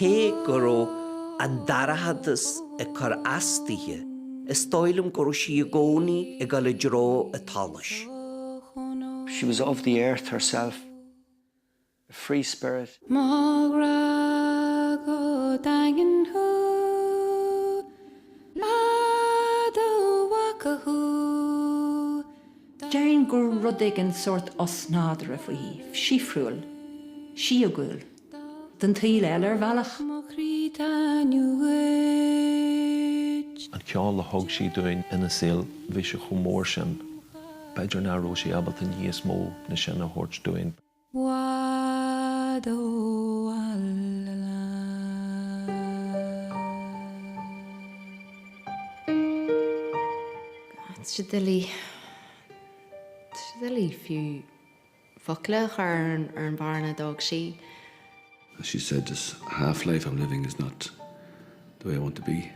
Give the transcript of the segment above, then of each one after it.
Cé gurú an darahadas chur astaithe, is stoilm gurú sí gcónaí go le dró a talis. She was of the earth herself, a free spirit. Dearin gur rudig an sort osnádra faoi sifriúil, siagúil, den tíl eiler valach. An ceall le thug sí doing ina saoil bhí sé chomór sin. Beidir ná ró sí abalt an níos mó na sin a thuirt doing. Sidili fiú foclach ar an barna dog sí. As she said, this half-life I'm living is not the way I want to be.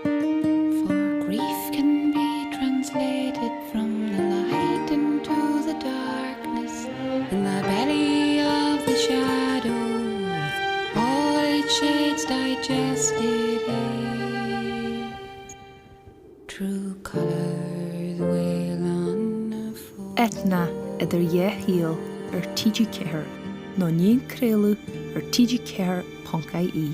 For grief can be translated from the light into the darkness. In the belly of the shadow, all its shades digested is. True colours wail on the fold. Eithne idir híal ar TG4 nó níon créalú ar TG4.ie.